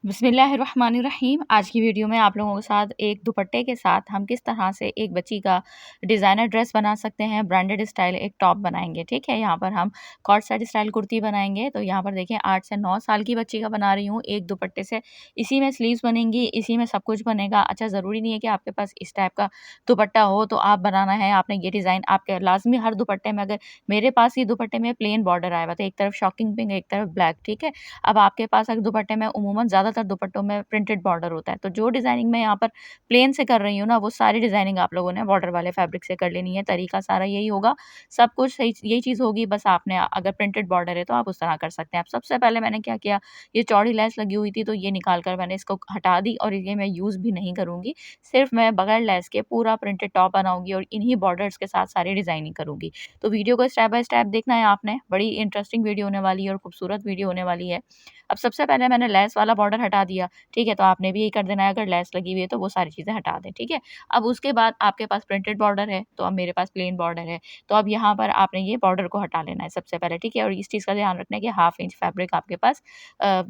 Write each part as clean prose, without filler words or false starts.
बिस्मिल्लाहिर्रहमानिर्रहीम। आज की वीडियो में आप लोगों के साथ एक दुपट्टे के साथ हम किस तरह से एक बच्ची का डिज़ाइनर ड्रेस बना सकते हैं, ब्रांडेड स्टाइल एक टॉप बनाएँगे, ठीक है? यहाँ पर हम कॉर्ड सेट स्टाइल कुर्ती बनाएँगे। तो यहाँ पर देखिए 8 से 9 साल की बच्ची का बना रही हूँ एक दुपट्टे से। इसी में स्लीव्स बनेंगी, इसी में सब कुछ बनेगा। अच्छा, ज़रूरी नहीं है कि आपके पास इस टाइप का दुपट्टा हो तो आप बनाना है, आपने ये डिज़ाइन आपके लाज़मी हर दुपट्टे में। अगर मेरे पास ये दुपट्टे में प्लेन बॉर्डर आया हुआ था, एक तरफ शॉकिंग पिंक, एक तरफ ब्लैक, ठीक है? अब आपके पास अगर दुपट्टे में उमूमन ज़्यादातर दुपट्टों में प्रिंटेड बॉर्डर होता है, तो जो डिज़ाइनिंग मैं यहाँ पर प्लेन से कर रही हूँ ना, वो सारी डिज़ाइनिंग आप लोगों ने बॉर्डर वाले फैब्रिक से कर लेनी है। तरीका सारा यही होगा, सब कुछ सही यही चीज़ होगी, बस आपने अगर प्रिंटेड बॉर्डर है तो आप उस तरह कर सकते हैं। अब सबसे पहले मैंने क्या किया, ये चौड़ी लेस लगी हुई थी तो ये निकाल कर मैंने इसको हटा दी और ये मैं यूज़ भी नहीं करूँगी। सिर्फ मैं बगैर लेस के पूरा प्रिंटेड टॉप बनाऊँगी और इन्हीं बॉर्डर्स के साथ सारी डिज़ाइनिंग करूँगी। तो वीडियो को स्टेप बाय स्टेप देखना है आपने, बड़ी इंटरेस्टिंग वीडियो होने वाली है और खूबसूरत वीडियो होने वाली है। अब सबसे पहले मैंने लेस वाला बॉर्डर हटा दिया, ठीक है? तो आपने भी यही कर देना है, अगर लेस लगी हुई है तो वो सारी चीज़ें हटा दें, ठीक है? अब उसके बाद आपके पास प्रिंटेड बॉर्डर है, तो अब मेरे पास प्लेन बॉर्डर है, तो अब यहाँ पर आपने ये बॉर्डर को हटा लेना है सबसे पहले, ठीक है? और इस चीज़ का ध्यान रखना है कि हाफ इंच फैब्रिक आपके पास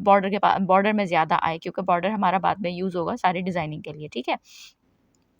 बॉर्डर में ज़्यादा आए, क्योंकि बॉर्डर हमारा बाद में यूज़ होगा सारी डिज़ाइनिंग के लिए, ठीक है?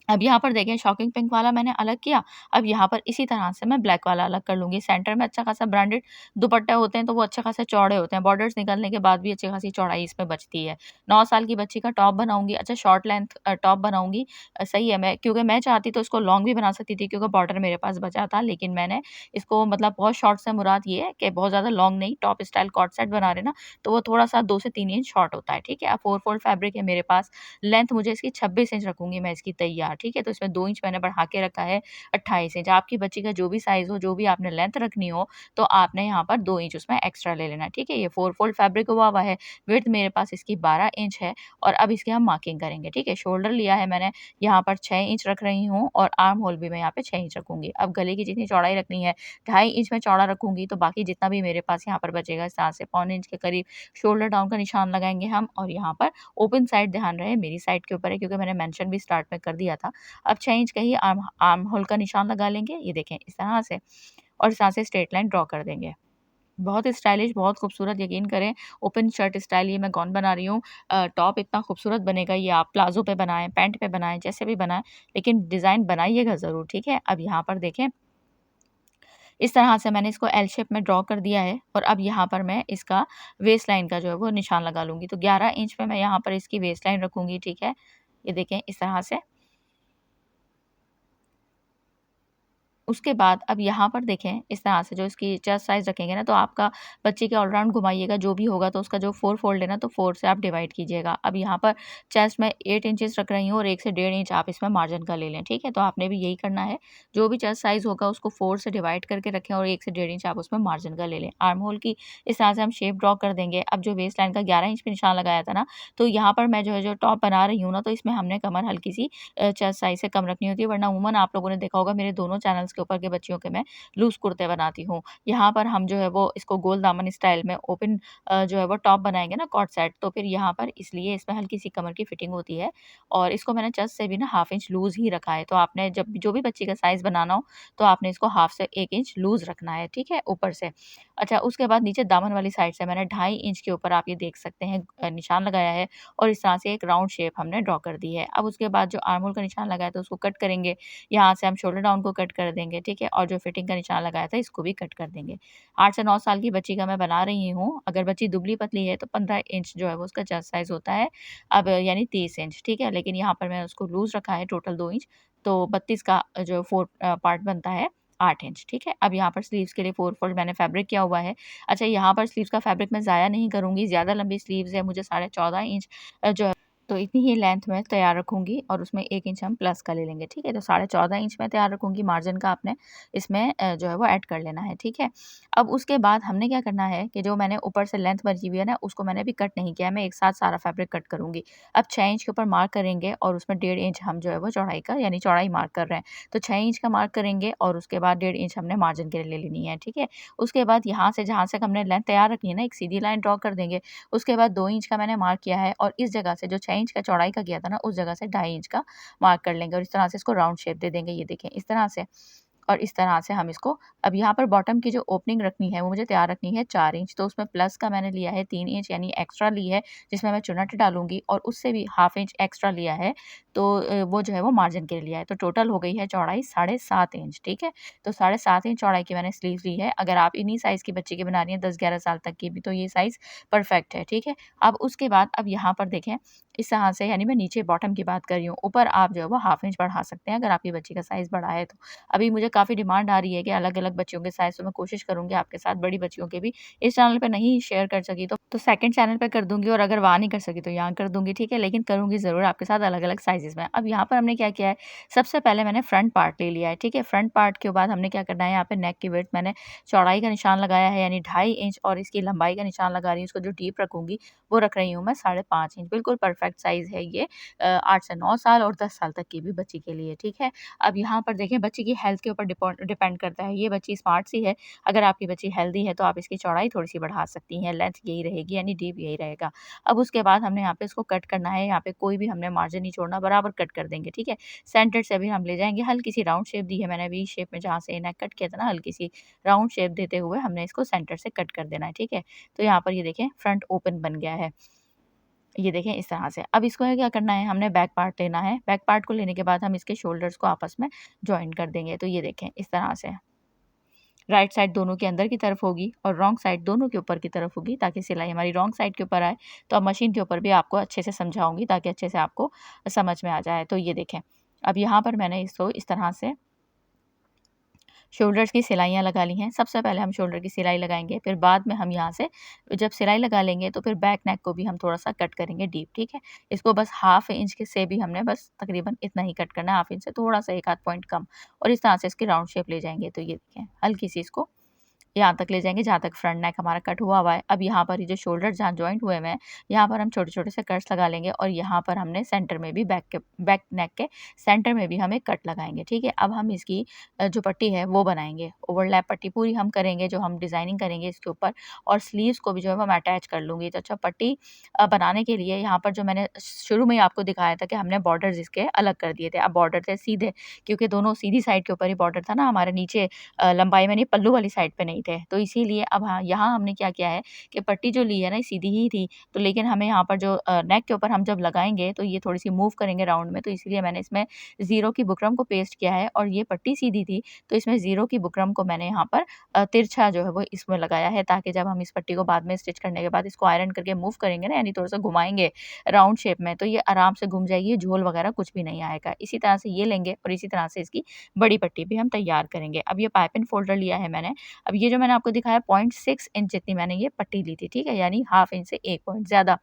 अब यहाँ पर देखें शॉकिंग पिंक वाला मैंने अलग किया। अब यहाँ पर इसी तरह से मैं ब्लैक वाला अलग कर लूँगी। सेंटर में अच्छा खासा ब्रांडेड दुपट्टे होते हैं तो वो अच्छे खासे चौड़े होते हैं। बॉर्डर्स निकलने के बाद भी अच्छी खासी चौड़ाई इसमें बचती है। 9 साल की बच्ची का टॉप बनाऊँगी, अच्छा शॉर्ट लेंथ टॉप बनाऊँगी। सही है, मैं चाहती तो इसको लॉन्ग भी बना सकती थी, क्योंकि बॉर्डर मेरे पास बचा था। लेकिन मैंने इसको मतलब बहुत शॉर्ट से मुराद ये है कि बहुत ज़्यादा लॉन्ग नहीं, टॉप स्टाइल कॉर्ड सेट बना रहे हैं ना, तो वो थोड़ा-सा 2 से 3 इंच शॉर्ट होता है, ठीक है? अब 4 फोल्ड फैब्रिक है मेरे पास। लेंथ मुझे इसकी 26 इंच रखूँगी मैं इसकी तैयार, ठीक है? तो इसमें 2 इंच मैंने बढ़ा के रखा है 28 इंच। आपकी बच्ची का जो भी साइज़ हो, जो भी आपने लेंथ रखनी हो, तो आपने यहाँ पर 2 इंच उसमें एक्स्ट्रा ले लेना है, ठीक है? ये 4 फोल्ड फैब्रिक हुआ है, विड्थ मेरे पास इसकी 12 इंच है और अब इसकी हम मार्किंग करेंगे, ठीक है? शोल्डर लिया है मैंने, यहाँ पर 6 इंच रख रही हूँ और आर्म होल भी मैं यहाँ पे 6 इंच रखूँगी। अब गले की जितनी चौड़ाई रखनी है, 2.5 इंच मैं चौड़ा रखूँगी, तो बाकी जितना भी मेरे पास यहाँ पर बचेगा 7 से पौने इंच के करीब शोल्डर डाउन का निशान लगाएँगे हम और यहाँ पर ओपन साइड ध्यान रहे मेरी साइड के ऊपर है, क्योंकि मैंने मेंशन भी स्टार्ट में कर दिया था। अब 6 इंच का ही आर्म आर्म होल का निशान लगा लेंगे, ये देखें इस तरह से, और इस तरह से स्ट्रेट लाइन ड्रॉ कर देंगे। बहुत स्टाइलिश, बहुत खूबसूरत, यकीन करें ओपन शर्ट स्टाइल ये मैं गाउन बना रही हूँ। टॉप इतना खूबसूरत बनेगा, ये आप प्लाज़ो पे बनाएँ, पैंट पे बनाएँ, जैसे भी बनाएँ, लेकिन डिज़ाइन बनाइएगा ज़रूर, ठीक है? अब यहाँ पर देखें इस तरह से मैंने इसको एल शेप में ड्रॉ कर दिया है और अब यहाँ पर मैं इसका वेस्ट लाइन का जो है वो निशान लगा लूँगी। तो 11 इंच पे मैं यहाँ पर इसकी वेस्ट लाइन रखूँगी, ठीक है? ये देखें इस तरह से। उसके बाद अब यहाँ पर देखें इस तरह से जो इसकी चेस्ट साइज़ रखेंगे ना, तो आपका बच्चे के ऑल राउंड घुमाइएगा जो भी होगा, तो उसका जो 4 फोल्ड है ना, तो 4 से आप डिवाइड कीजिएगा। अब यहाँ पर चेस्ट में 8 इंचेस रख रही हूँ और 1 से डेढ़ इंच आप इसमें मार्जिन का ले लें, ठीक है? तो आपने भी यही करना है, जो भी चेस्ट साइज़ होगा उसको 4 से डिवाइड करके रखें और 1 से डेढ़ इंच आप उसमें मार्जिन का ले लें। आर्म होल की इस तरह से हम शेप ड्रॉ कर देंगे। अब जो वेस्ट लाइन का 11 इंच पे निशान लगाया था ना, तो यहाँ पर मैं जो है जो टॉप बना रही हूँ ना, तो इसमें हमने कमर हल्की-सी चेस्ट साइज़ से कम रखनी होती है, वरना अमूमन आप लोगों ने देखा होगा मेरे दोनों चैनल्स के ऊपर के बच्चियों के मैं लूज़ कुर्ते बनाती हूँ। यहाँ पर हम जो है वो इसको गोल दामन स्टाइल में ओपन जो है वो टॉप बनाएँगे ना कॉर्ड सेट, तो फिर यहाँ पर इसलिए इसमें हल्की-सी कमर की फिटिंग होती है और इसको मैंने चेस्ट से भी ना हाफ इंच लूज़ ही रखा है। तो आपने जब जो भी बच्ची का साइज़ बनाना हो, तो आपने इसको हाफ से 1 इंच लूज़ रखना है, ठीक है? ऊपर से। अच्छा, उसके बाद नीचे दामन वाली साइड से मैंने 2.5 इंच के ऊपर आप ये देख सकते हैं निशान लगाया है और इस तरह से एक राउंड शेप हमने ड्रॉ कर दी है। अब उसके बाद जो आर्म होल का निशान लगाया था उसको कट करेंगे। यहाँ से हम शोल्डर डाउन को कट कर देंगे, ठीक है? और जो फिटिंग का निशान लगाया था इसको भी कट कर देंगे। 8 से 9 साल की बच्ची का मैं बना रही हूँ। अगर बच्ची दुबली-पतली है तो 15 इंच जो है वो उसका चेस्ट साइज़ होता है। अब यानी 30 इंच, ठीक है? लेकिन यहाँ पर मैंने उसको लूज़ रखा है टोटल 2 इंच, तो 32 का जो 4 पार्ट बनता है 8 इंच, ठीक है? अब यहाँ पर स्लीव्स के लिए 4 फोल्ड मैंने फैब्रिक किया हुआ है। अच्छा, यहाँ पर स्लीव्स का फैब्रिक मैं ज़ाया नहीं करूँगी, ज़्यादा लंबी स्लीव्स है, मुझे 14.5 इंच जो है तो इतनी ही लेंथ में तैयार रखूँगी और उसमें 1 इंच हम प्लस का ले लेंगे, ठीक है? तो 14.5 इंच में तैयार रखूँगी, मार्जिन का आपने इसमें जो है वो ऐड कर लेना है, ठीक है? अब उसके बाद हमने क्या करना है कि जो मैंने ऊपर से लेंथ बची हुई है ना, उसको मैंने अभी कट नहीं किया है, मैं एक साथ सारा फैब्रिक कट करूँगी। अब 6 इंच के ऊपर मार्क करेंगे और उसमें डेढ़ इंच हम जो है वो चौड़ाई का यानी चौड़ाई मार्क कर रहे हैं। तो 6 इंच का मार्क करेंगे और उसके बाद डेढ़ इंच हमने मार्जिन के लिए ले लेनी है, ठीक है? उसके बाद यहाँ से जहाँ से हमने लेंथ तैयार रखनी है ना, एक सीधी लाइन ड्रॉ कर देंगे। उसके बाद 2 इंच का मैंने मार्क किया है और इस जगह से जो 6 इंच का चौड़ाई का किया था ना, उस जगह से 2.5 इंच का मार्क कर लेंगे और इस तरह से इसको राउंड शेप दे देंगे, ये देखें इस तरह से। और इस तरह से हम इसको अब यहाँ पर बॉटम की जो ओपनिंग रखनी है वो मुझे तैयार रखनी है 4 इंच, तो उसमें प्लस का मैंने लिया है 3 इंच यानी एक्स्ट्रा ली है, जिसमें मैं चुनट डालूँगी और उससे भी हाफ इंच एक्स्ट्रा लिया है, तो वो जो है वो मार्जिन के लिए लिया है। तो टोटल हो गई है चौड़ाई 7.5 इंच, ठीक है? तो 7.5 इंच चौड़ाई की मैंने स्लीव ली है। अगर आप इन्हीं साइज़ की बच्ची की बना रही हैं 10-11 साल तक की भी, तो ये साइज़ परफेक्ट है, ठीक है? अब उसके बाद अब यहाँ पर देखें इस तरह से, यानी मैं नीचे बॉटम की बात कर रही हूँ, ऊपर आप जो है वो हाफ इंच बढ़ा सकते हैं अगर आपकी बच्ची का साइज़ बड़ा है तो। अभी मुझे काफ़ी डिमांड आ रही है कि अलग-अलग बच्चियों के साइज़, तो मैं कोशिश करूँगी आपके साथ बड़ी बच्चियों के भी इस चैनल पे नहीं शेयर कर सकी तो सेकंड चैनल पे कर दूँगी, और अगर वहाँ नहीं कर सकी तो यहाँ कर दूँगी, ठीक है? लेकिन करूँगी ज़रूर आपके साथ अलग-अलग साइज़ेज़ में। अब यहाँ पर हमने क्या किया है, सबसे पहले मैंने फ्रंट पार्ट ले लिया है, ठीक है? फ्रंट पार्ट के बाद हमने क्या करना है, यहाँ पे नेक की विड्थ मैंने चौड़ाई का निशान लगाया है यानी 2.5 इंच, और इसकी लंबाई का निशान लगा रही हूँ, इसको जो डीप रखूँगी वो रख रही हूँ मैं 5.5 इंच। बिल्कुल परफेक्ट साइज़ है ये 8 से 9 साल और 10 साल तक की भी बच्ची के लिए, ठीक है? अब यहाँ पर देखिए बच्ची की हेल्थ के ऊपर डिपेंड करता है। ये बच्ची स्मार्ट सी है, अगर आपकी बच्ची हेल्दी है तो आप इसकी चौड़ाई थोड़ी-सी बढ़ा सकती हैं, लेंथ यही रहेगी यानी डीप यही रहेगा। अब उसके बाद हमने यहाँ पे इसको कट करना है, यहाँ पे कोई भी हमने मार्जिन नहीं छोड़ना, बराबर कट कर देंगे, ठीक है? सेंटर से भी हम ले जाएँगे, हल्की-सी राउंड शेप दी है मैंने वी शेप में, जहाँ से नेक कट किया था ना, हल्की-सी राउंड शेप देते हुए हमने इसको सेंटर से कट कर देना है, ठीक है? तो यहाँ पर ये देखें फ्रंट ओपन बन गया है। ये देखें इस तरह से। अब इसको है क्या करना है, हमने बैक पार्ट लेना है। बैक पार्ट को लेने के बाद हम इसके शोल्डर्स को आपस में जॉइन कर देंगे। तो ये देखें इस तरह से। राइट साइड दोनों के अंदर की तरफ होगी और रॉन्ग साइड दोनों के ऊपर की तरफ होगी, ताकि सिलाई हमारी रॉन्ग साइड के ऊपर आए। तो अब मशीन के ऊपर भी आपको अच्छे से समझाऊँगी ताकि अच्छे से आपको समझ में आ जाए। तो ये देखें, अब यहाँ पर मैंने इसको इस तरह से शोल्डर्स की सिलाइयाँ लगा ली हैं। सबसे पहले हम शोल्डर की सिलाई लगाएँगे, फिर बाद में हम यहाँ से जब सिलाई लगा लेंगे तो फिर बैक नेक को भी हम थोड़ा-सा कट करेंगे डीप, ठीक है? इसको बस हाफ इंच के से भी हमने बस तकरीबन इतना ही कट करना है, हाफ इंच से थोड़ा-सा 1 आध पॉइंट कम, और इस तरह से इसकी राउंड शेप ले जाएँगे। तो ये देखें, हल्की-सी इसको यहाँ तक ले जाएँगे जहाँ तक फ्रंट नेक हमारा कट हुआ हुआ है। अब यहाँ पर ये जो शोल्डर जहाँ जॉइंट हुए हुए हैं, यहाँ पर हम छोटे-छोटे से कट्स लगा लेंगे, और यहाँ पर हमने सेंटर में भी बैक नेक के सेंटर में भी हम एक कट लगाएँगे, ठीक है? अब हम इसकी जो पट्टी है वो बनाएँगे। ओवरलैप पट्टी पूरी हम करेंगे, जो हम डिज़ाइनिंग करेंगे इसके ऊपर, और स्लीव्स को भी जो है वो मैं अटैच कर लूँगी। तो अच्छा पट्टी बनाने के लिए यहाँ पर जो मैंने शुरू में ही आपको दिखाया था कि हमने बॉर्डर्स इसके अलग कर दिए थे। अब बॉर्डर थे सीधे, क्योंकि दोनों सीधी साइड के ऊपर ही बॉर्डर था ना हमारे, नीचे लंबाई में नहीं, पल्लू वाली साइड पे नहीं थे। तो इसीलिए अब हाँ, यहाँ हमने क्या किया है कि पट्टी जो ली है ना ये सीधी ही थी, तो लेकिन हमें यहाँ पर जो नेक के ऊपर हम जब लगाएँगे तो ये थोड़ी-सी मूव करेंगे राउंड में, तो इसीलिए मैंने इसमें ज़ीरो की बुकरम को पेस्ट किया है, और ये पट्टी सीधी थी, तो इसमें ज़ीरो की बुकरम को मैंने यहाँ पर तिरछा जो है वो इसमें लगाया है, ताकि जब हम इस पट्टी को बाद में स्टिच करने के बाद इसको आयरन करके मूव करेंगे ना, यानी थोड़ा-सा घुमाएँगे राउंड शेप में, तो ये आराम से घूम जाएगी, झोल वगैरह कुछ भी नहीं आएगा। इसी तरह से ये लेंगे और इसी तरह से इसकी बड़ी पट्टी भी हम तैयार करेंगे। अब ये पाइपिंग फ़ोल्डर लिया है मैंने। अब ये जो मैंने आपको दिखाया 0.6 इंच जितनी मैंने ये पट्टी ली थी, ठीक है? यानी हाफ इंच से 1 पॉइंट ज़्यादा।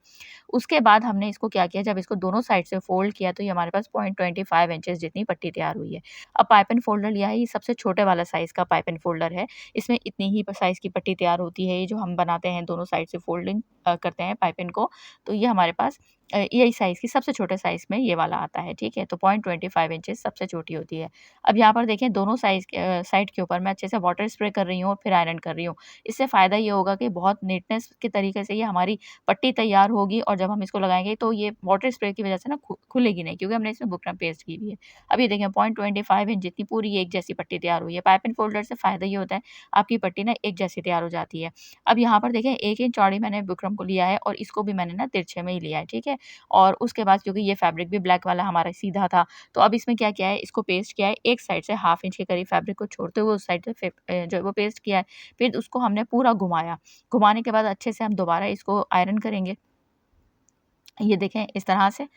उसके बाद हमने इसको क्या किया, जब इसको दोनों साइड से फ़ोल्ड किया तो ये हमारे पास 0.25 इंचेस जितनी पट्टी तैयार हुई है। अब पाइपिंग फ़ोल्डर लिया है, ये सबसे छोटे वाला साइज़ का पाइपिंग फ़ोल्डर है। इसमें इतनी ही साइज़ की पट्टी तैयार होती है। ये जो हम बनाते हैं दोनों साइड से फ़ोल्डिंग करते हैं पाइपिंग को, तो ये हमारे पास यही साइज़ की सबसे छोटे साइज़ में ये वाला आता है, ठीक है? तो 0.25 इंचेस सबसे छोटी होती है। अब यहाँ पर देखें दोनों साइड के ऊपर मैं अच्छे से वाटर स्प्रे कर रही हूँ और फिर आयरन कर रही हूँ। इससे फ़ायदा ये होगा कि बहुत नीटनेस के तरीके से ये हमारी पट्टी तैयार होगी, और जब हम इसको लगाएँगे तो ये वाटर स्प्रे की वज़ह से ना खुलेगी नहीं, क्योंकि हमने इसमें बुकरम पेस्ट की हुई है। अब ये देखें 0.25 इंच जितनी पूरी एक जैसी पट्टी तैयार हुई है। पाइपिंग फ़ोल्डर से फ़ायदा ये होता है, आपकी पट्टी ना एक जैसी तैयार हो जाती है। अब यहाँ पर देखें 1 इंच चौड़ी मैंने बुकरम को लिया है, और इसको भी मैंने ना तिरछे में ही लिया है, ठीक है? और उसके बाद क्योंकि ये फैब्रिक भी ब्लैक वाला हमारा सीधा था, तो अब इसमें क्या किया है, इसको पेस्ट किया है एक साइड से हाफ इंच के करीब फैब्रिक को छोड़ते हुए उस साइड से जो है वो पेस्ट किया है। फिर उसको हमने पूरा घुमाया। घुमाने के बाद अच्छे से हम दोबारा इसको आयरन करेंगे। ये देखें इस तरह से।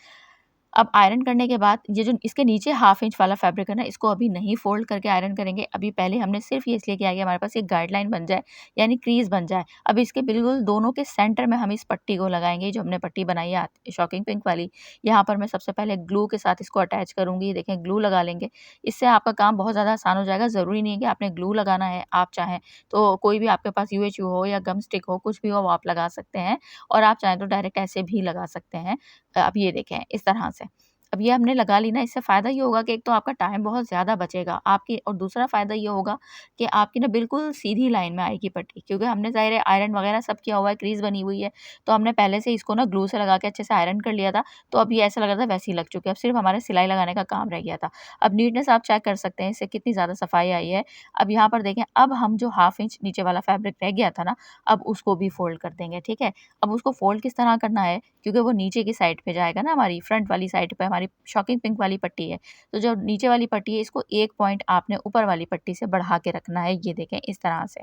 अब आयरन करने के बाद ये जो इसके नीचे हाफ इंच वाला फैब्रिक है ना, इसको अभी नहीं फ़ोल्ड करके आयरन करेंगे। अभी पहले हमने सिर्फ़ ये इसलिए किया है कि हमारे पास एक गाइडलाइन बन जाए, यानी क्रीज़ बन जाए। अब इसके बिल्कुल दोनों के सेंटर में हम इस पट्टी को लगाएँगे, जो हमने पट्टी बनाई है शॉकिंग पिंक वाली। यहाँ पर मैं सबसे पहले ग्लू के साथ इसको अटैच करूँगी। देखें ग्लू लगा लेंगे। इससे आपका काम बहुत ज़्यादा आसान हो जाएगा। ज़रूरी नहीं है कि आपने ग्लू लगाना है। आप चाहें तो कोई भी आपके पास यूएचयू हो या गम स्टिक हो, कुछ भी हो वो आप लगा सकते हैं, और आप चाहें तो डायरेक्ट ऐसे भी लगा सकते हैं। अब ये देखें इस तरह से। अब ये हमने लगा ली ना, इससे फ़ायदा ये होगा कि एक तो आपका टाइम बहुत ज़्यादा बचेगा आपकी, और दूसरा फ़ायदा ये होगा कि आपकी ना बिल्कुल सीधी लाइन में आएगी पट्टी, क्योंकि हमने ज़ाहिर है आयरन वगैरह सब किया हुआ है, क्रीज़ बनी हुई है, तो हमने पहले से इसको ना ग्लू से लगा के अच्छे से आयरन कर लिया था, तो अब ये ऐसा लग रहा था वैसे ही लग चुकी है, अब सिर्फ़ हमारे सिलाई लगाने का काम रह गया था। अब नीटनेस आप चेक कर सकते हैं, इससे कितनी ज़्यादा सफाई आई है। अब यहाँ पर देखें, अब हम जो हाफ इंच नीचे वाला फैब्रिक रह गया था ना, अब उसको भी फ़ोल्ड कर देंगे, ठीक है? अब उसको फ़ोल्ड किस तरह करना है, क्योंकि वो नीचे की साइड पे जाएगा ना, हमारी फ्रंट वाली साइड पे हमारी शॉकिंग पिंक वाली पट्टी है। तो जो नीचे वाली पट्टी है, इसको 1 पॉइंट आपने ऊपर वाली पट्टी से बढ़ा के रखना है, ये देखें इस तरह से।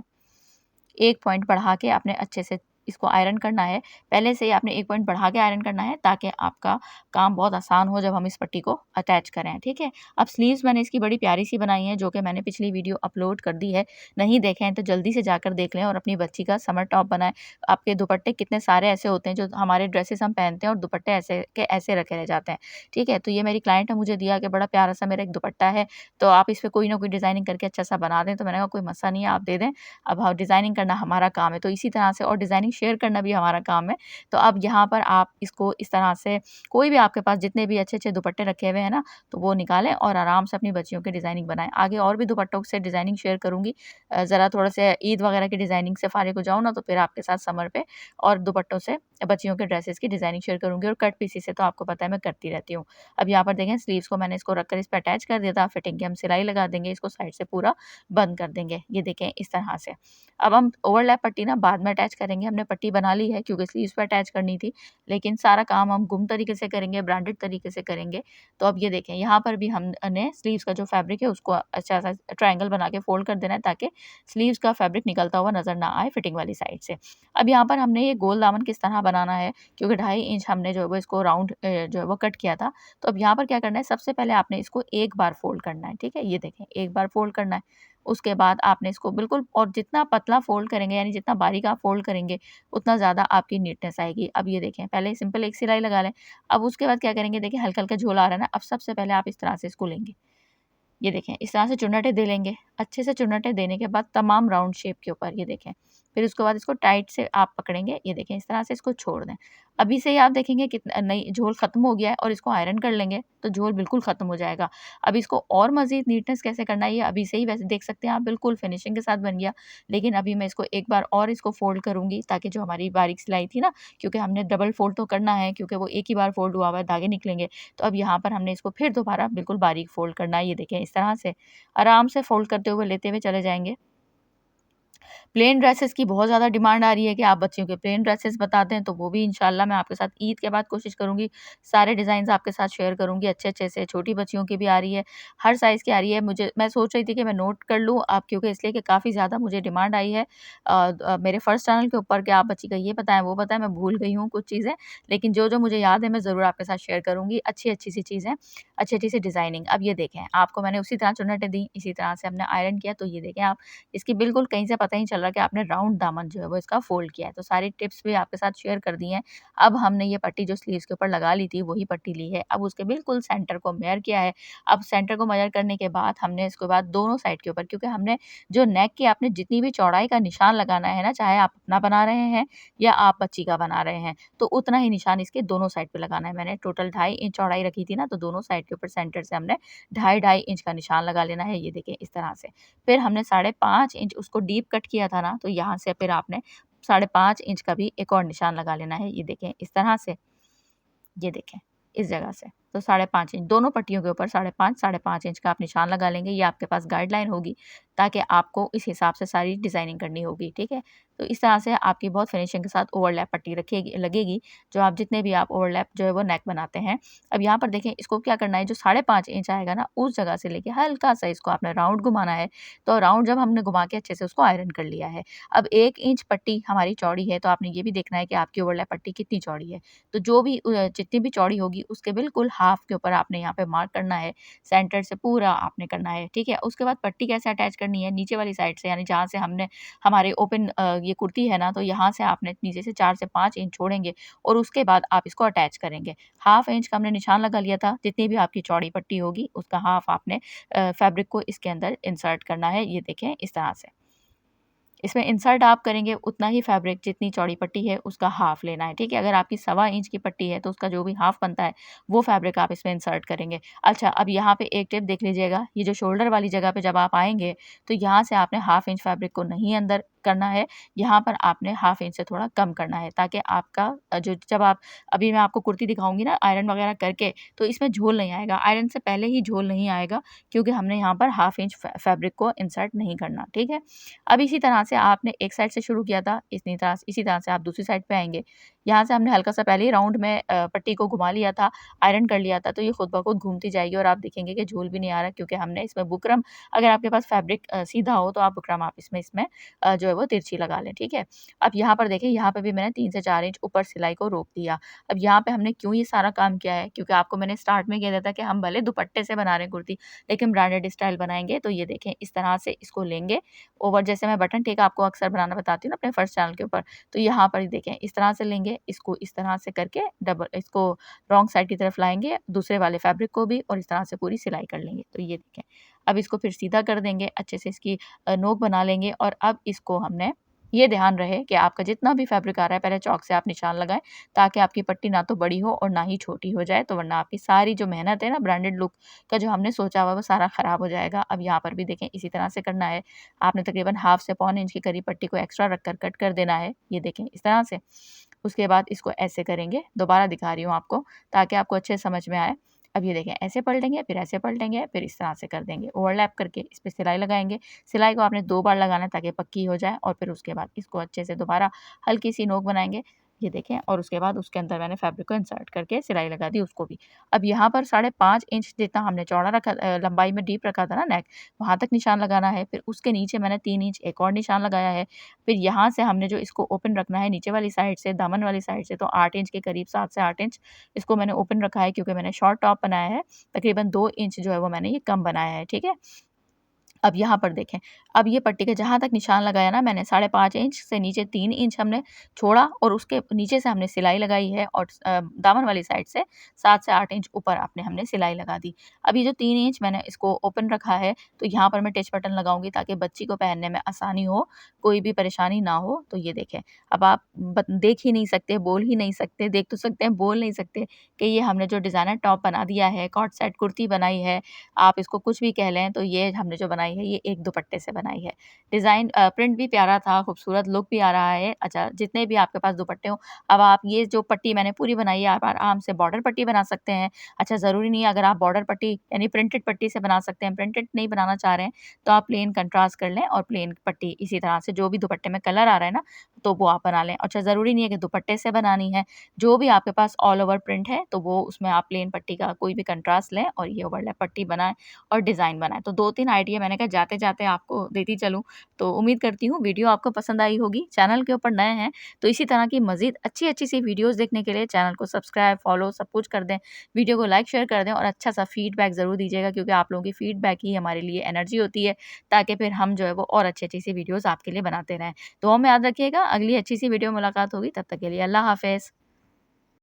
1 पॉइंट बढ़ा के आपने अच्छे से इसको आयरन करना है। पहले से ही आपने 1 पॉइंट बढ़ा के आयरन करना है, ताकि आपका काम बहुत आसान हो जब हम इस पट्टी को अटैच करें, ठीक है? अब स्लीव्स मैंने इसकी बड़ी प्यारी-सी बनाई हैं, जो कि मैंने पिछली वीडियो अपलोड कर दी है। नहीं देखे हैं तो जल्दी से जाकर देख लें और अपनी बच्ची का समर टॉप बनाएँ। आपके दुपट्टे कितने सारे ऐसे होते हैं, जो हमारे ड्रेसेस हम पहनते हैं और दुपट्टे ऐसे के ऐसे रखे रह जाते हैं, ठीक है? तो ये मेरी क्लाइंट ने मुझे दिया कि बड़ा प्यारा-सा मेरा एक दुपट्टा है, तो आप इस पे कोई ना कोई डिज़ाइनिंग करके अच्छा-सा बना दें। तो मैंने कहा कोई मसला नहीं है, आप दे दें। अब हाँ, डिज़ाइनिंग करना हमारा काम है, तो इसी तरह से और डिज़ाइनिंग शेयर करना भी हमारा काम है। तो अब यहाँ पर आप इसको इस तरह से, कोई भी आपके पास जितने भी अच्छे-अच्छे दुपट्टे रखे हुए हैं ना, तो वो निकालें और आराम से अपनी बच्चियों की डिज़ाइनिंग बनाएँ। आगे और भी दुपट्टों से डिज़ाइनिंग शेयर करूँगी। ज़रा थोड़ा-से ईद वगैरह की डिज़ाइनिंग से फ़ारिग हो जाऊँ ना, तो फिर आपके साथ समर पे और दुपट्टों से बच्चियों के ड्रेसेस की डिज़ाइनिंग शेयर करूँगी, और कट पीसेस से तो आपको पता है मैं करती रहती हूँ। अब यहाँ पर देखें, स्लीव्स को मैंने इसको रखकर इस पे अटैच कर दिया था, फिटिंग की हम सिलाई लगा देंगे, इसको साइड से पूरा बंद कर देंगे। ये देखें इस तरह से। अब हम ओवरलैप पट्टी ना बाद में अटैच करेंगे, हमने पट्टी बना ली है क्योंकि स्लीव्स पे अटैच करनी थी, लेकिन सारा काम हम गुम तरीके से करेंगे, ब्रांडेड तरीके से करेंगे। तो अब ये देखें, यहाँ पर भी हमने स्लीव्स का जो फैब्रिक है उसको अच्छा सा ट्रायंगल बना के फोल्ड कर देना है, ताकि स्लीव्स का फैब्रिक निकलता हुआ नज़र ना आए फिटिंग वाली साइड से। अब यहाँ पर हमने ये गोल दामन किस तरह बनाना है, क्योंकि 2.5 इंच हमने जो है वो इसको राउंड जो है वो कट किया था। तो अब यहाँ पर क्या करना है, सबसे पहले आपने इसको एक बार फोल्ड करना है, ठीक है? ये देखें, एक बार फोल्ड करना है। उसके बाद आपने इसको बिल्कुल, और जितना पतला फ़ोल्ड करेंगे, यानी जितना बारीक आप फ़ोल्ड करेंगे, उतना ज़्यादा आपकी नीटनेस आएगी। अब ये देखें, पहले सिंपल एक सिलाई लगा लें। अब उसके बाद क्या करेंगे, देखिए हल्का-हल्का झोल आ रहा है ना, अब सबसे पहले आप इस तरह से इसको लेंगे। ये देखें, इस तरह से चुन्नटें दे लेंगे। अच्छे से चुन्नटें देने के बाद तमाम राउंड शेप के ऊपर ये देखें। फिर उसके बाद इसको टाइट से आप पकड़ेंगे, ये देखें इस तरह से इसको छोड़ दें। अभी से ही आप देखेंगे कितना नहीं, झोल ख़त्म हो गया है, और इसको आयरन कर लेंगे तो झोल बिल्कुल ख़त्म हो जाएगा। अब इसको और मज़ीद नीटनेस कैसे करना है, ये अभी से ही वैसे देख सकते हैं आप, बिल्कुल फिनिशिंग के साथ बन गया। लेकिन अभी मैं इसको एक बार और इसको फ़ोल्ड करूँगी, ताकि जो हमारी बारीक सिलाई थी ना, क्योंकि हमने डबल फ़ोल्ड तो करना है, क्योंकि वो एक ही बार फ़ोल्ड हुआ हुआ है, धागे निकलेंगे। तो अब यहाँ पर हमने इसको फिर दोबारा बिल्कुल बारीक फ़ोल्ड करना है, ये देखें इस तरह से। आराम से फ़ोल्ड करते हुए लेते हुए चले जाएँगे। प्लेन ड्रेसेस की बहुत ज़्यादा डिमांड आ रही है कि आप बच्चियों के प्लेन ड्रेसेस बता दें, तो वो भी इंशाल्लाह मैं आपके साथ ईद के बाद कोशिश करूँगी। सारे डिज़ाइन्स आपके साथ शेयर करूँगी अच्छे-अच्छे से। छोटी बच्चियों की भी आ रही है, हर साइज़ की आ रही है। मैं सोच रही थी कि मैं नोट कर लूँ अब, क्योंकि इसलिए कि काफ़ी ज़्यादा मुझे डिमांड आई है मेरे फर्स्ट चैनल के ऊपर कि आप बच्ची का ये बताएँ, वो बताएँ। मैं भूल गई हूँ कुछ चीज़ें, लेकिन जो-जो मुझे याद है मैं ज़रूर आपके साथ शेयर करूँगी। अच्छी-अच्छी सी चीज़ें, अच्छी-अच्छी सी डिज़ाइनिंग। अब ये देखें, आपको मैंने उसी तरह चुन्नटें दी, इसी तरह से हमने आयरन किया, तो ये देखें आप, इसकी बिल्कुल कहीं से पता ही नहीं चल रहा कि आपने राउंड दामन जो है वो इसका फ़ोल्ड किया है। तो सारी टिप्स भी आपके साथ शेयर कर दी हैं। अब हमने ये पट्टी जो स्लीव्स के ऊपर लगा ली थी, वही पट्टी ली है। अब उसके बिल्कुल सेंटर को मेज़र किया है। अब सेंटर को मेज़र करने के बाद हमने इसके बाद दोनों साइड के ऊपर, क्योंकि हमने जो नेक की आपने जितनी भी चौड़ाई का निशान लगाना है ना, चाहे आप अपना बना रहे हैं या आप बच्ची का बना रहे हैं, तो उतना ही निशान इसके दोनों साइड पे लगाना है। मैंने टोटल 2.5 इंच चौड़ाई रखी थी ना, तो दोनों साइड के ऊपर सेंटर से हमने ढाई-ढाई इंच का निशान लगा लेना है। ये देखिए इस तरह से। फिर हमने 5.5 इंच उसको डीप कट किया था ना, तो यहाँ से फिर आपने 5.5 इंच का भी एक और निशान लगा लेना है। ये देखें इस तरह से, ये देखें इस जगह से। तो 5.5 इंच दोनों पट्टियों के ऊपर 5.5 इंच का आप निशान लगा लेंगे। ये आपके पास गाइडलाइन होगी, ताकि आपको इस हिसाब से सारी डिज़ाइनिंग करनी होगी, ठीक है? तो इस तरह से आपकी बहुत फिनिशिंग के साथ ओवरलैप पट्टी रखेगी लगेगी, जो आप जितने भी आप ओवरलैप जो है वो नेक बनाते हैं। अब यहाँ पर देखें, इसको क्या करना है, जो 5.5 इंच आएगा ना, उस जगह से लेके हल्का-सा इसको आपने राउंड घुमाना है। तो राउंड जब हमने घुमा के अच्छे से उसको आयरन कर लिया है। अब 1 इंच पट्टी हमारी चौड़ी है, तो आपने ये भी देखना है कि आपकी ओवरलैप पट्टी कितनी चौड़ी है। तो जो भी जितनी भी चौड़ी होगी, उसके बिल्कुल हाफ के ऊपर आपने यहाँ पे मार्क करना है, सेंटर से पूरा आपने करना है, ठीक है? उसके बाद पट्टी कैसे अटैच करनी है, नीचे वाली साइड से, यानी जहाँ से हमने हमारे ओपन ये कुर्ती है ना, तो यहाँ से आपने नीचे से 4 से 5 इंच छोड़ेंगे, और उसके बाद आप इसको अटैच करेंगे। हाफ इंच का हमने निशान लगा लिया था, जितनी भी आपकी चौड़ी पट्टी होगी उसका हाफ आपने फैब्रिक को इसके अंदर इंसर्ट करना है, ये देखें इस तरह से। इसमें इंसर्ट आप करेंगे उतना ही फैब्रिक जितनी चौड़ी पट्टी है उसका हाफ लेना है, ठीक है? अगर आपकी 1.25 इंच की पट्टी है तो उसका जो भी हाफ बनता है वो फैब्रिक आप इसमें इंसर्ट करेंगे। अच्छा, अब यहाँ पे एक टिप देख लीजिएगा, ये जो शोल्डर वाली जगह पे जब आप आएँगे तो यहाँ से आपने हाफ इंच फैब्रिक को नहीं अंदर करना है, यहाँ पर आपने हाफ इंच से थोड़ा कम करना है ताकि आपका जो जब आप अभी मैं आपको कुर्ती दिखाऊँगी ना आयरन वगैरह करके तो इसमें झोल नहीं आएगा, आयरन से पहले ही झोल नहीं आएगा क्योंकि हमने यहाँ पर हाफ इंच फैब्रिक को इंसर्ट नहीं करना, ठीक है? अब इसी तरह से आपने एक साइड से शुरू किया था, इसी तरह से आप दूसरी साइड पे आएँगे। यहाँ से हमने हल्का-सा पहले ही राउंड में पट्टी को घुमा लिया था, आयरन कर लिया था, तो ये खुद ब खुद घूमती जाएगी और आप देखेंगे कि झोल भी नहीं आ रहा क्योंकि हमने इसमें बुकरम अगर आपके पास फैब्रिक सीधा हो तो आप बुकरम आप इसमें जो है वो तिरछी लगा लें, ठीक है? अब यहाँ पर देखिए, यहाँ पे भी मैंने 3 से 4 इंच ऊपर सिलाई को रोक दिया। अब यहाँ पे हमने क्यों ये सारा काम किया है, क्योंकि आपको मैंने स्टार्ट में कह दिया था कि हम भले दुपट्टे से बना रहे हैं कुर्ती, लेकिन ब्रांडेड स्टाइल बनाएँगे, तो ये देखें इस तरह से इसको लेंगे ओवर, जैसे मैं बटन टेक आपको अक्सर बनाना बताती हूँ ना अपने फर्स्ट चैनल के ऊपर, तो यहाँ पर ही देखें इस तरह से लेंगे, इसको इस तरह से करके डबल इसको रॉन्ग साइड की तरफ लाएँगे, दूसरे वाले फैब्रिक को भी और इस तरह से पूरी सिलाई कर लेंगे। तो ये देखें, अब इसको फिर सीधा कर देंगे, अच्छे से इसकी नोक बना लेंगे और अब इसको हमने ये ध्यान रहे कि आपका जितना भी फैब्रिक आ रहा है पहले चॉक से आप निशान लगाएँ, ताकि आपकी पट्टी ना तो बड़ी हो और ना ही छोटी हो जाए, तो वरना आपकी सारी जो मेहनत है ना ब्रांडेड लुक का जो हमने सोचा हुआ है वो सारा खराब हो जाएगा। अब यहाँ पर भी देखें इसी तरह से करना है। आपने तकरीबन हाफ से पौने इंच के करीब पट्टी को एक्स्ट्रा रखकर कट कर देना है। ये देखें इस तरह से। उसके बाद इसको ऐसे करेंगे, दोबारा दिखा रही हूँ आपको ताकि आपको अच्छे समझ में आए। अब ये देखें ऐसे पलटेंगे, फिर ऐसे पलटेंगे, फिर इस तरह से कर देंगे। ओवरलैप करके इस पे सिलाई लगाएँगे। सिलाई को आपने 2 बार लगाना है ताकि पक्की हो जाए और फिर उसके बाद इसको अच्छे से दोबारा हल्की-सी नोक बनाएँगे। ये देखें और उसके बाद उसके अंदर मैंने फैब्रिक को इंसर्ट करके सिलाई लगा दी उसको भी। अब यहाँ पर 5.5 इंच जितना हमने चौड़ा रखा लंबाई में डीप रखा था ना नेक, वहाँ तक निशान लगाना है। फिर उसके नीचे मैंने 3 इंच एक और निशान लगाया है। फिर यहाँ से हमने जो इसको ओपन रखना है नीचे वाली साइड से, दामन वाली साइड से, तो 8 इंच के करीब 7 से 8 इंच इसको मैंने ओपन रखा है क्योंकि मैंने शॉर्ट टॉप बनाया है। तकरीबन 2 इंच जो है वो मैंने ये कम बनाया है, ठीक है? अब यहाँ पर देखें, अब ये पट्टी के जहाँ तक निशान लगाया ना मैंने 5.5 इंच से नीचे 3 इंच हमने छोड़ा और उसके नीचे से हमने सिलाई लगाई है और दामन वाली साइड से 7 से 8 इंच ऊपर आपने हमने सिलाई लगा दी। अब ये जो 3 इंच मैंने इसको ओपन रखा है, तो यहाँ पर मैं टिच बटन लगाऊँगी ताकि बच्ची को पहनने में आसानी हो, कोई भी परेशानी ना हो। तो ये देखें, अब आप देख ही नहीं सकते, बोल ही नहीं सकते, देख तो सकते हैं, बोल नहीं सकते कि ये हमने जो डिज़ाइनर टॉप बना दिया है, कॉट सेट कुर्ती बनाई है, आप इसको कुछ भी कह लें, तो ये हमने जो बनाई है, ये एक दुपट्टे से बनाई है। डिज़ाइन प्रिंट भी प्यारा था, खूबसूरत लुक भी आ रहा है। अच्छा, जितने भी आपके पास दुपट्टे हों, अब आप ये जो पट्टी मैंने पूरी बनाई है, आप आराम से बॉर्डर पट्टी बना सकते हैं। अच्छा, ज़रूरी नहीं है अगर आप बॉर्डर पट्टी यानी प्रिंटेड पट्टी से बना सकते हैं, प्रिंटेड नहीं बनाना चाह रहे हैं, तो आप प्लेन कंट्रास्ट कर लें और प्लेन पट्टी इसी तरह से जो भी दुपट्टे में कलर आ रहा है ना, तो वो आप बना लें। अच्छा, ज़रूरी नहीं है कि दुपट्टे से बनानी है, जो भी आपके पास ऑल ओवर प्रिंट है, तो वो उसमें आप प्लेन पट्टी का कोई भी कंट्रास्ट लें और ये ओवरलैप पट्टी बनाएँ और डिज़ाइन बनाएँ। तो 2-3 आइडिया मैंने कहा जाते-जाते आपको देती चलूँ। तो उम्मीद करती हूँ वीडियो आपको पसंद आई होगी। चैनल के ऊपर नए हैं तो इसी तरह की मज़ीद अच्छी-अच्छी सी वीडियोज़ देखने के लिए चैनल को सब्सक्राइब, फॉलो सब कुछ कर दें। वीडियो को लाइक, शेयर कर दें और अच्छा-सा फीडबैक ज़रूर दीजिएगा क्योंकि आप लोगों की फीडबैक ही हमारे लिए एनर्जी होती है ताकि फिर हम जो है वो और अच्छी-अच्छी सी वीडियोज़ आपके लिए बनाते रहें। दुआ में याद रखिएगा, अगली अच्छी सी वीडियो में मुलाकात होगी, तब तक के लिए अल्लाह हाफ़िज़।